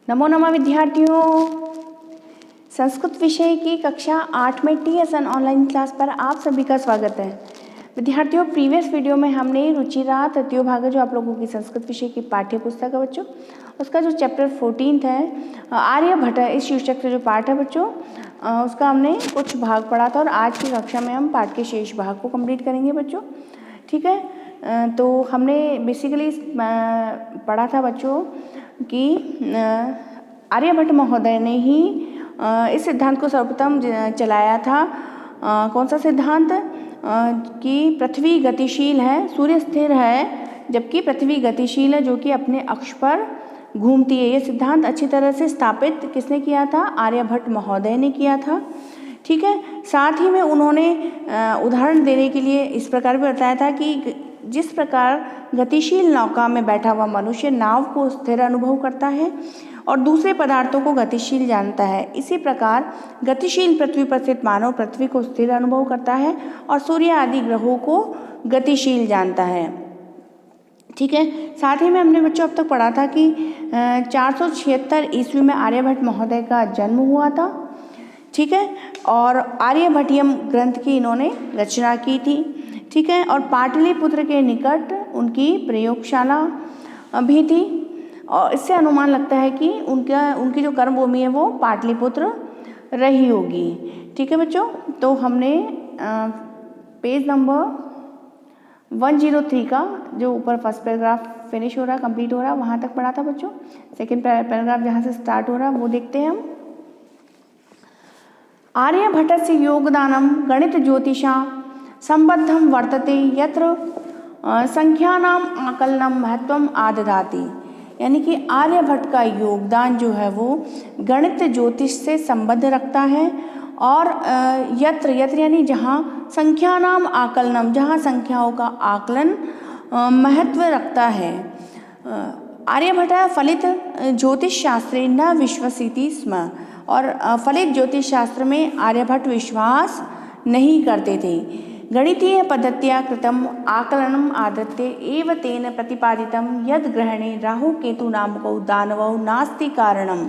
नमो नमः विद्यार्थियों। संस्कृत विषय की कक्षा 8 में TSN ऑनलाइन क्लास पर आप सभी का स्वागत है। विद्यार्थियों, प्रीवियस वीडियो में हमने रुचिरा तृतीय भाग जो आप लोगों की संस्कृत विषय की पाठ्य पुस्तक है बच्चों, उसका जो चैप्टर 14 है आर्यभट्ट, इस शीर्षक से जो पाठ है बच्चों उसका हमने कुछ भाग पढ़ा था और आज की कक्षा में हम पाठ के शेष भाग को कंप्लीट करेंगे बच्चों। ठीक है, तो हमने बेसिकली पढ़ा था बच्चों कि आर्यभट्ट महोदय ने ही इस सिद्धांत को सर्वप्रथम चलाया था। कौन सा सिद्धांत? कि पृथ्वी गतिशील है, सूर्य स्थिर है, जबकि पृथ्वी गतिशील है जो कि अपने अक्ष पर घूमती है। ये सिद्धांत अच्छी तरह से स्थापित किसने किया था? आर्यभट्ट महोदय ने किया था। ठीक है, साथ ही में उन्होंने उदाहरण देने के लिए इस प्रकार भी बताया था कि जिस प्रकार गतिशील नौका में बैठा हुआ मनुष्य नाव को स्थिर अनुभव करता है और दूसरे पदार्थों को गतिशील जानता है, इसी प्रकार गतिशील पृथ्वी पर स्थित मानव पृथ्वी को स्थिर अनुभव करता है और सूर्य आदि ग्रहों को गतिशील जानता है। ठीक है, साथ ही में हमने बच्चों अब तक पढ़ा था कि 476 ईस्वी में आर्यभट्ट महोदय का जन्म हुआ था। ठीक है, और आर्यभट्टियम ग्रंथ की इन्होंने रचना की थी। ठीक है, और पाटलिपुत्र के निकट उनकी प्रयोगशाला भी थी और इससे अनुमान लगता है कि उनकी जो कर्मभूमि है वो पाटलिपुत्र रही होगी। ठीक है बच्चों, तो हमने पेज नंबर 103 का जो ऊपर फर्स्ट पैराग्राफ फिनिश हो रहा है, कंप्लीट हो रहा है, वहाँ तक पढ़ा था बच्चों। सेकेंड पैराग्राफ जहाँ से स्टार्ट हो रहा है वो देखते हैं हम। आर्यभट्टस्य योगदानं गणित ज्योतिषा संबद्धं वर्तते यत्र संख्यानाम आकलनम महत्वम आदधाति। यानी कि आर्यभट्ट का योगदान जो है वो गणित ज्योतिष से संबद्ध रखता है और यत्र यानी जहाँ संख्यानाम आकलनम, जहाँ संख्याओं का आकलन महत्व रखता है। आर्यभट्ट फलित ज्योतिष शास्त्रे न विश्वसिति स्म, और फलित ज्योतिष शास्त्र में आर्यभट्ट विश्वास नहीं करते थे। गणितीय पद्धत्या कृतम आकलनम आदत्य एव तेन प्रतिपादितम यद ग्रहणे राहु केतु नामको दानवो नास्ति कारणम।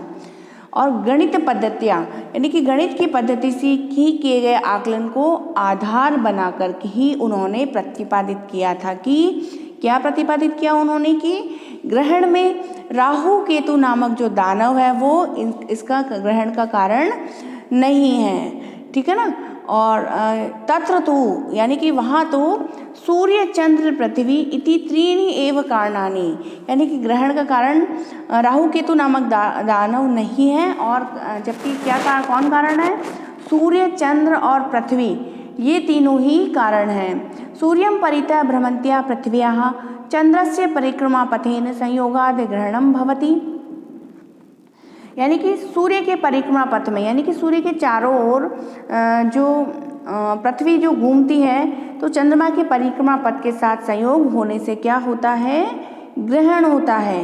और गणित पद्धतियाँ यानी कि गणित की पद्धति से ही किए गए आकलन को आधार बनाकर ही उन्होंने प्रतिपादित किया था कि क्या प्रतिपादित किया उन्होंने कि ग्रहण में राहु केतु नामक जो दानव है वो इसका ग्रहण का कारण नहीं है। ठीक है ना, और तत्र तो यानी कि वहाँ तो सूर्य चंद्र पृथ्वी इति त्रीणि एव कारणानि, यानी कि ग्रहण का कारण राहु केतु नामक दानव नहीं है, और जबकि कौन कारण है? सूर्य चंद्र और पृथ्वी, ये तीनों ही कारण हैं। सूर्यं परितः भ्रमन्त्या पृथिव्याः चंद्रस्य परिक्रमा पथेन संयोगाद ग्रहणं भवति। यानी कि सूर्य के परिक्रमा पथ में, यानी कि सूर्य के चारों ओर जो पृथ्वी जो घूमती है तो चंद्रमा के परिक्रमा पथ के साथ संयोग होने से क्या होता है? ग्रहण होता है।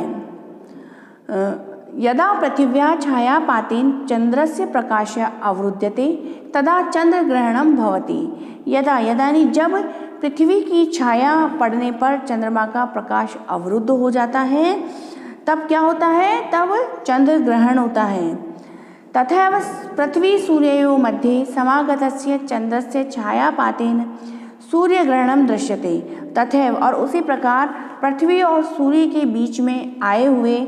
यदा पृथिव्या छायापातेन चंद्रस्य प्रकाश अवरुध्यते तदा चंद्रग्रहणं भवति। यदा यानी जब पृथ्वी की छाया पड़ने पर चंद्रमा का प्रकाश अवरुद्ध हो जाता है तब क्या होता है? तब चंद्र ग्रहण होता है। तथैव पृथ्वी सूर्ययोः मध्ये समागतस्य चंद्रस्य छायापातेन सूर्यग्रहणं दृश्यते। तथैव और उसी प्रकार पृथ्वी और सूर्य के बीच में आए हुए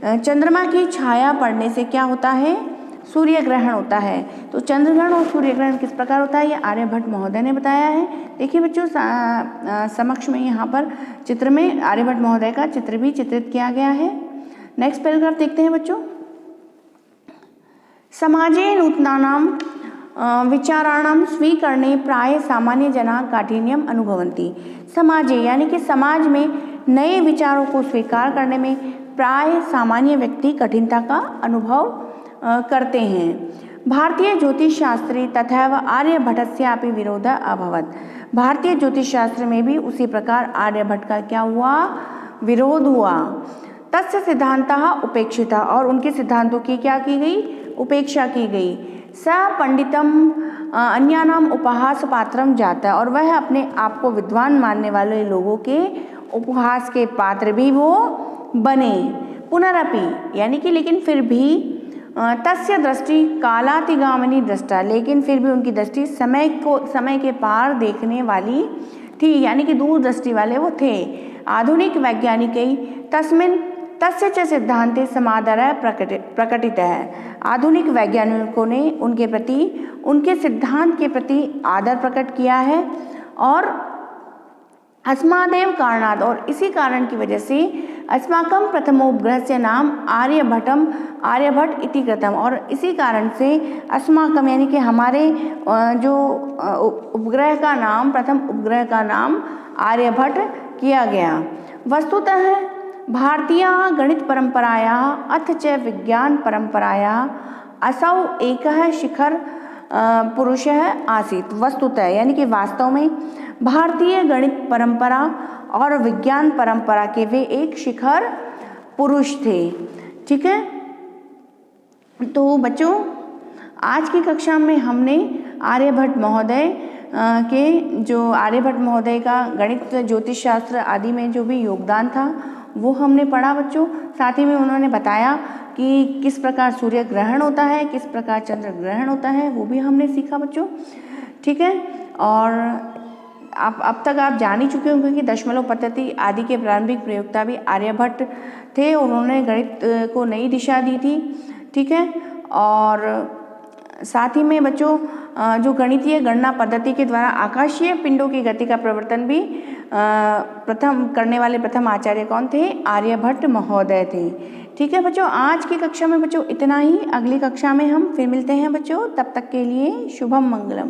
चंद्रमा की छाया पड़ने से क्या होता है? सूर्य ग्रहण होता है। तो चंद्र ग्रहण और सूर्य ग्रहण किस प्रकार होता है ये आर्यभट्ट महोदय ने बताया है। देखिए बच्चों, समक्ष में यहाँ पर चित्र में आर्यभट्ट महोदय का चित्र भी चित्रित किया गया है। नेक्स्ट पैराग्राफ देखते हैं बच्चों। समाजे नूतनानां विचाराणां स्वीकरणे प्राय सामान्य जना काठिन्यम अनुभवन्ति। समाजे यानी कि समाज में नए विचारों को स्वीकार करने में प्राय सामान्य व्यक्ति कठिनता का अनुभव करते हैं। भारतीय ज्योतिष शास्त्रे तथैव आर्यभट्टस्यापि विरोधः अभवत्। भारतीय ज्योतिष शास्त्र में भी उसी प्रकार आर्यभट्ट का क्या हुआ? विरोध हुआ। तस्य सिद्धांतः उपेक्षितः, और उनके सिद्धांतों की क्या की गई? उपेक्षा की गई। स पंडितम अन्यानाम उपहास पात्रम जाता, और वह अपने आप को विद्वान मानने वाले लोगों के उपहास के पात्र भी वो बने। पुनरपि यानी कि लेकिन फिर भी तस्य दृष्टि कालातिगामिनी दृष्टा, लेकिन फिर भी उनकी दृष्टि समय के पार देखने वाली थी, यानी कि दूरदृष्टि वाले वो थे। आधुनिक वैज्ञानिकै तस्मिन् तस्य च सिद्धांते समादरः प्रकटितः। आधुनिक वैज्ञानिकों ने उनके प्रति, उनके सिद्धांत के प्रति आदर प्रकट किया है। और अस्मादेव कारणात्, और इसी कारण की वजह से अस्माकं प्रथमोपग्रहस्य नाम आर्यभट्ट इति कृतम्, और इसी कारण से अस्माकं यानी कि हमारे जो उपग्रह का नाम, प्रथम उपग्रह का नाम आर्यभट्ट किया गया। वस्तुतः भारतीय गणित परंपरायाः अथ च विज्ञान परंपरायाः असौ एकः शिखर पुरुषः आसीत्। वस्तुतः यानी कि वास्तव में भारतीय गणित परंपरा और विज्ञान परंपरा के वे एक शिखर पुरुष थे। ठीक है, तो बच्चों आज की कक्षा में हमने आर्यभट्ट महोदय का गणित, ज्योतिष शास्त्र आदि में जो भी योगदान था वो हमने पढ़ा बच्चों। साथ ही में उन्होंने बताया कि किस प्रकार सूर्य ग्रहण होता है, किस प्रकार चंद्र ग्रहण होता है, वो भी हमने सीखा बच्चों। ठीक है, और अब तक आप जान ही चुके होंगे कि दशमलव पद्धति आदि के प्रारंभिक प्रयोक्ता भी आर्यभट्ट थे। उन्होंने गणित को नई दिशा दी थी। ठीक है, और साथ ही में बच्चों जो गणितीय गणना पद्धति के द्वारा आकाशीय पिंडों की गति का प्रवर्तन भी प्रथम करने वाले प्रथम आचार्य कौन थे? आर्यभट्ट महोदय थे। ठीक है बच्चों, आज की कक्षा में बच्चों इतना ही। अगली कक्षा में हम फिर मिलते हैं बच्चों, तब तक के लिए शुभम मंगलम।